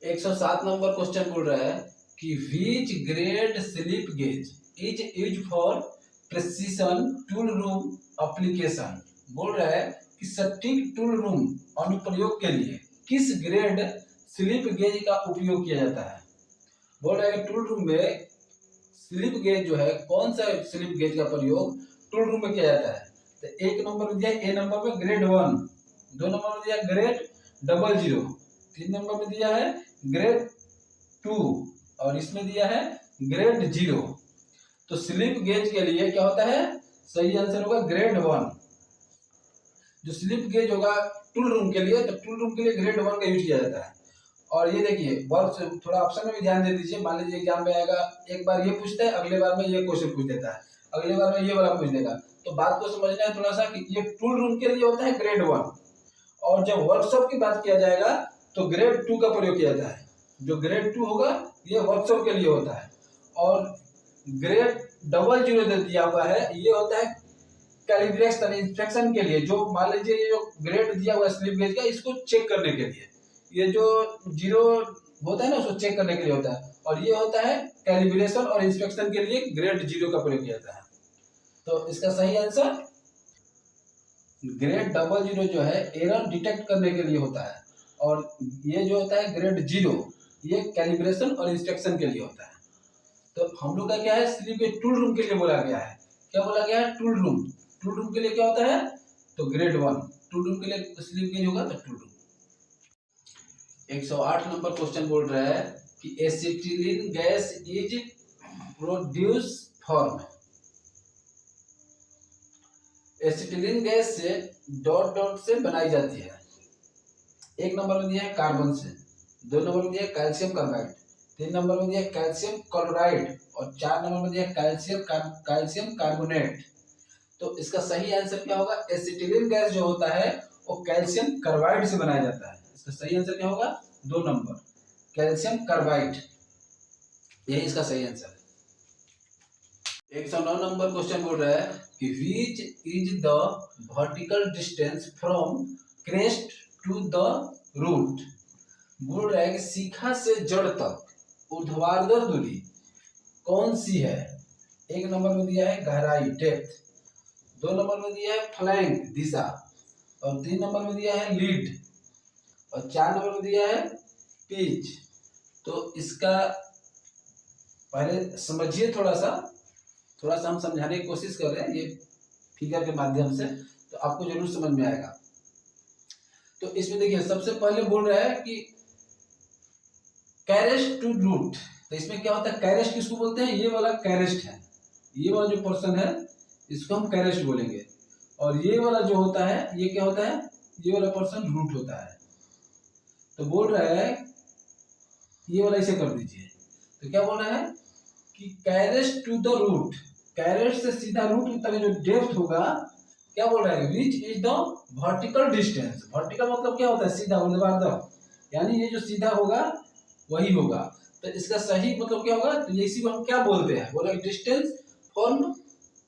107 number question बोल रहा है कि which grade slip gauge is use for precision tool room application. बोल रहा है कि सटीक टूल रूम अनुप्रयोग के लिए किस ग्रेड स्लिप गेज का उपयोग किया जाता है। बोल रहा है कि टूल रूम में स्लिप गेज जो है, कौन सा स्लिप गेज का प्रयोग टूल रूम में किया जाता है। तो एक नंबर में दिया है, ए नंबर में ग्रेड 1, 2 नंबर में दिया है ग्रेड 00, 3 नंबर में दिया है ग्रेड 2 और इसमें दिया है ग्रेड 0। तो स्लिप गेज के लिए क्या होता है, सही आंसर होगा ग्रेड 1। जो स्लिप गेज होगा टूल रूम के लिए, तो टूल रूम के लिए ग्रेड 1 का यूज किया जाता है। और ये देखिए वर्ड थोड़ा ऑप्शन में भी ध्यान दे दीजिए। मान लीजिए एग्जाम में आएगा, एक बार ये पूछता है, अगले बार में ये क्वेश्चन पूछ देता है, अगले बार में ये वाला पूछ देगा। तो बात को समझना है थोड़ा सा कि ये टूल रूम के लिए होता है ग्रेड 1, और जब वर्कशॉप की बात किया जाएगा तो ग्रेड 2 का प्रयोग किया जाता है। जो ग्रेड 2 होगा ये वर्कशॉप के लिए होता है, और ग्रेड 00 दिया हुआ है ये होता है कैलिब्रेशन इंस्पेक्शन के लिए। जो मान लीजिए ये जो ग्रेड दिया हुआ है स्लिप गेज का, इसको चेक करने के लिए, ये जो 0 होता है ना उसको चेक करने के लिए होता है, और ये होता है कैलिब्रेशन और इंस्पेक्शन के लिए ग्रेड 0 का प्रयोग किया जाता है। तो इसका सही आंसर ग्रेड 00 जो है एरर डिटेक्ट करने के लिए होता है, और ये जो होता है ग्रेड 0 ये कैलिब्रेशन और इंस्पेक्शन के लिए होता है। तो हम लोग का क्या है, स्लिप गेज टूल रूम के लिए बोला गया है। क्या बोला गया है, टूल रूम। टूल रूम के लिए क्या होता है, तो ग्रेड 1 टूल रूम के लिए स्लिप गेज होगा तो टूल रूम। 108 नंबर क्वेश्चन बोल रहा है कि acetylene gas is produce form. Acetylene gas से डॉट डॉट से बनाई जाती है। एक नंबर में दिया है कार्बन से, 2 नंबर में दिया है कैल्शियम कार्बाइड, 3 नंबर में दिया है कैल्शियम क्लोराइड, और 4 नंबर में दिया है कैल्शियम कार्बोनेट। तो इसका सही आंसर क्या होगा, एसिटिलीन गैस जो होता है वो कैल्शियम कार्बाइड से बनाया जाता है। इसका सही आंसर क्या होगा, 2 नंबर कैल्शियम कार्बाइड, यही इसका सही आंसर है। 109 नंबर क्वेश्चन बोल रहा है कि which is the vertical distance from crest to the root. बोल रहा है कि शिखा से जड़ तक ऊर्ध्वाधर दूरी कौन सी है। एक नंबर में दिया है गहराई डेप्थ, 2 नंबर में दिया है फ्लैंक दिशा, और 3 नंबर में दिया है लीड, और 4 नंबर में दिया है पिच। तो इसका पहले समझिए, थोड़ा सा हम समझाने की कोशिश कर रहे हैं ये फिगर के माध्यम से, तो आपको जरूर समझ में आएगा। तो इसमें देखिए सबसे पहले बोल रहा है कि कैरेस्ट टू रूट। तो इसमें क्या होता है, कैरेस्ट किसको बोलते हैं, ये वाला कैरेस्ट है, ये वाला जो पर्सन है इसको हम कैरेस्ट बोलेंगे, और ये वाला जो होता है ये क्या होता है, ये वाला पर्सन रूट होता है। तो बोल रहा है ये वाला इसे कर दीजिए। तो क्या बोल रहा है कि कैरेस्ट टू द रूट, कैरेट से सीधा रूट तक जो डेप्थ होगा, क्या बोल रहा है, विच is the vertical distance. Vertical मतलब क्या होता है, सीधा ऊर्ध्वाधर, यानी ये जो सीधा होगा वही होगा। तो इसका सही मतलब क्या होगा, तो इसी को हम क्या बोलते हैं, बोला distance from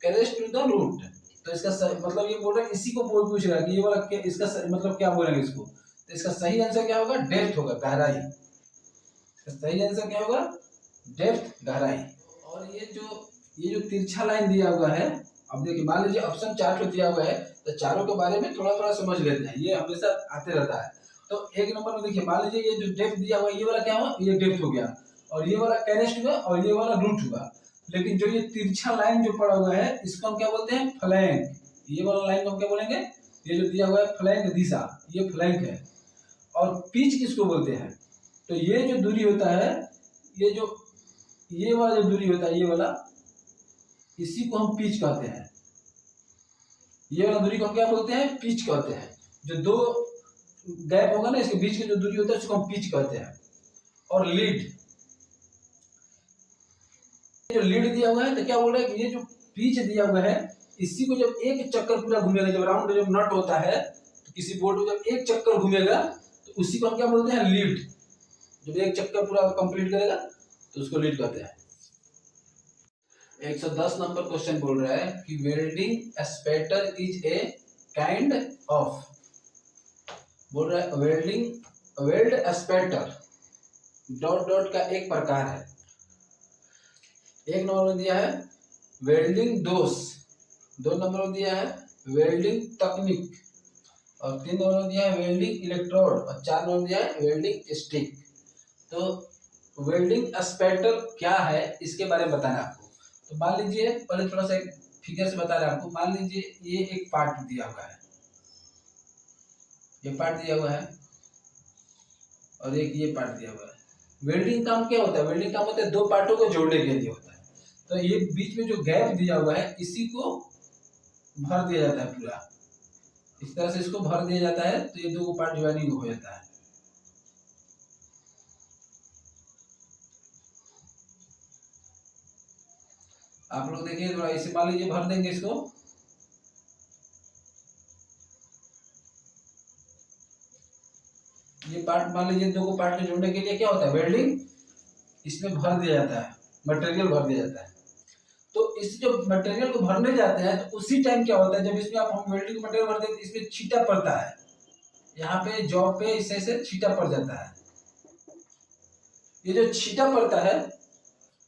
crest to the root. तो इसका मतलब ये बोल रहा है, इसी को पूछ रहा है कि ये वाला क्या, इसका मतलब क्या बोलेंगे इसको। तो इसका सही आंसर क्या होगा, डेप्थ होगा, गहराई। सही आंसर क्या होगा, डेप्थ, गहराई। और ये जो तिरछा लाइन दिया हुआ है, अब देखिए मान लीजिए ऑप्शन 4 को दिया हुआ है, तो चारों के बारे में थोड़ा थोड़ा समझ लेते हैं, ये हमेशा आते रहता है। तो एक नंबर में देखिए मान लीजिए ये जो डेप्थ दिया हुआ है, ये वाला क्या हुआ, ये डेप्थ हो गया, और ये वाला कैरेस्ट हुआ, और ये वाला रूट हुआ। लेकिन जो ये तिरछा लाइन जो पड़ा हुआ है इसको हम क्या बोलते हैं, फ्लैंक। ये वाला लाइन को हम क्या बोलेंगे, ये जो दिया हुआ है फ्लैंक दिशा, ये फ्लैंक है। और पिच किसको बोलते हैं, तो ये जो दूरी होता है, ये वाला जो दूरी होता है, ये वाला, इसी को हम पिच कहते हैं। ये वाला दूरी को हम क्या बोलते हैं, पिच कहते हैं। जो दो गैप होगा ना इसके बीच की जो दूरी होता है उसको हम पिच कहते हैं। और लीड, जो लीड दिया हुआ है, तो क्या बोल रहा है कि ये जो पिच दिया हुआ है, इसी को जब एक चक्कर पूरा घूमेगा, जब राउंड जब नट होता है तो किसी बोर्ड में जब एक चक्कर घूमेगा तो उसी को हम क्या बोलते हैं, लीड। जब एक चक्कर पूरा कंप्लीट करेगा तो उसको लीड कहते हैं। 110 नंबर क्वेश्चन बोल रहा है कि welding spatter is a kind of. बोल रहा है वेल्ड स्पेटर डॉट डॉट का एक प्रकार है। एक नंबर में दिया है वेल्डिंग दोष, 2 नंबर में दिया है वेल्डिंग तकनीक, और 3 नंबर में दिया है वेल्डिंग इलेक्ट्रोड, और 4 नंबर में दिया है वेल्डिंग स्टिक। तो वेल्डिंग स्पैटल क्या है इसके बारे में बताना आपको। तो मान लीजिए, पहले थोड़ा सा एक फिगर से बता रहे हैं आपको। मान लीजिए ये एक पार्ट दिया हुआ है, ये पार्ट दिया हुआ है, और एक ये पार्ट दिया हुआ है। वेल्डिंग काम क्या होता है? वेल्डिंग काम होता है 2 पार्टों को जोड़ने के लिए होता है। तो ये बीच में जो गैप दिया हुआ है इसी को भर दिया जाता है पूरा, इस तरह से इसको भर दिया जाता है, तो ये 2 पार्ट ज्वाइनिंग हो जाता है। आप लोग देखिए थोड़ा इसे, मान लीजिए भर देंगे इसको, ये पार्ट मान लीजिए 2 पार्ट को जोड़ने के लिए क्या होता है, वेल्डिंग इसमें भर दिया जाता है, मटेरियल भर दिया जाता है। तो इस जो मटेरियल को भरने जाते हैं तो उसी टाइम क्या होता है, जब इसमें आप हम वेल्डिंग मटेरियल भरते हैं तो इसमें छींटा पड़ता है, यहाँ पे जॉब पे इससे से छींटा पड़ जाता है। ये जो छींटा पड़ता है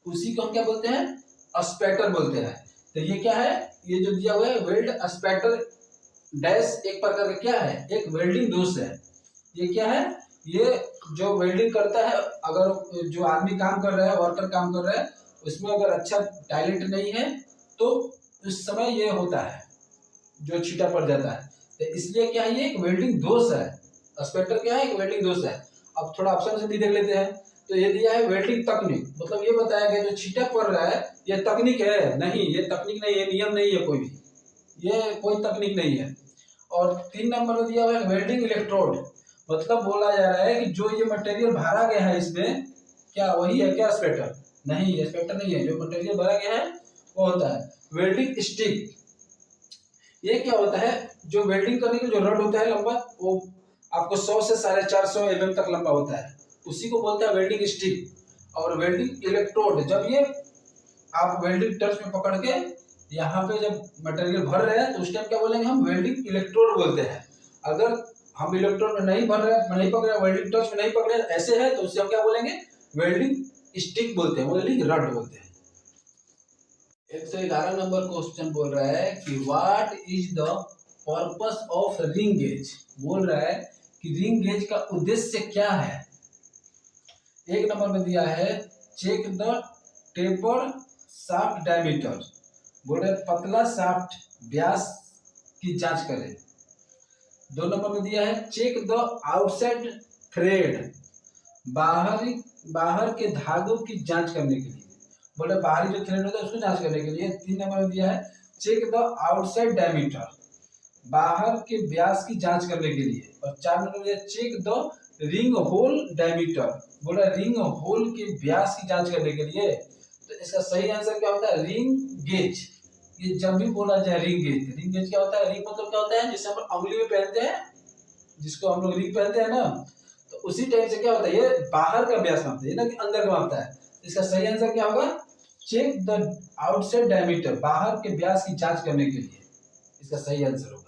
उसी को हम क्या बोलते हैं, स्पैटर बोलते हैं। तो ये क्या है, ये जो दिया हुआ है वेल्ड स्पैटर डैश एक प्रकार का क्या है, एक वेल्डिंग दोष है। ये क्या है, ये जो वेल्डिंग करता है, अगर जो आदमी काम कर रहा है, वर्कर काम कर रहा है, उसमें अगर अच्छा टैलेंट नहीं है तो उस समय ये होता है, जो छींटा पड़ जाता है। तो इसलिए क्या है, ये एक वेल्डिंग दोष है। स्पेक्टर क्या है, एक वेल्डिंग दोष है। अब थोड़ा ऑप्शन से भी देख लेते हैं। तो ये दिया है वेल्डिंग तकनीक, मतलब ये बताया गया जो छींटा पड़ रहा है ये तकनीक है, नहीं ये तकनीक नहीं है, नियम नहीं है कोई भी, ये कोई तकनीक नहीं है। और 3 नंबर में दिया हुआ है वेल्डिंग इलेक्ट्रोड, मतलब बोला जा रहा है कि जो ये मटेरियल भरा गया है इसमें, क्या वही है क्या स्पेक्टर? नहीं, ये स्पेक्टर नहीं है। जो मटेरियल भरा गया है वो होता है वेल्डिंग स्टिक। ये क्या होता है, जो वेल्डिंग करने के जो रड होता है लंबा, वो आपको 100 से 450 mm तक लंबा होता है, उसी को बोलता है वेल्डिंग स्टिक। और वेल्डिंग इलेक्ट्रोड, जब ये आप वेल्डिंग टर्च में पकड़ के यहाँ पे जब मटेरियल भर रहे हैं तो उस टाइम क्या बोलेंगे हम, वेल्डिंग इलेक्ट्रोड बोलते हैं। अगर हम इलेक्ट्रोड में नहीं भर रहे, नहीं पकड़े, वेल्डिंग टर्च में नहीं पकड़े, ऐसे है तो उससे हम क्या बोलेंगे, वेल्डिंग स्टिक बोलते हैं, वेल्डिंग रड बोलते हैं। 111 नंबर क्वेश्चन बोल रहा है कि what is the purpose of ring gauge. बोल रहा है कि रिंग गेज का उद्देश्य क्या है। 1 नंबर में दिया है check the taper shaft diameter, बोल रहे पतला शाफ्ट व्यास की जांच करें। 2 नंबर में दिया है चेक द आउटसाइड थ्रेड, बाहर के धागों की जांच करने के लिए, बोले बाहरी जो थ्रेड होता है उसको जांच करने के लिए। 3 नंबर में दिया है चेक द आउटसाइड डायमीटर, बाहर के व्यास की जांच करने के लिए। और 4 नंबर में दिया check the ring hole diameter, बोला रिंग होल के व्यास की जांच करने के लिए। तो इसका सही आंसर क्या होता है, रिंग गेज। ये जब भी बोला जाए रिंग गेज, रिंग गेज क्या होता है, रिंग मतलब क्या होता है जिसे हम अंगुली में पहनते हैं, जिसको हम लोग रिंग पहनते हैं ना, तो उसी टाइप से क्या होता है, ये बाहर का व्यास मापता है ना कि अंदर का मापता है। इसका सही आंसर क्या होगा, चेक द आउटसाइड डायमीटर, बाहर के व्यास की जांच करने के लिए इसका सही आंसर होगा।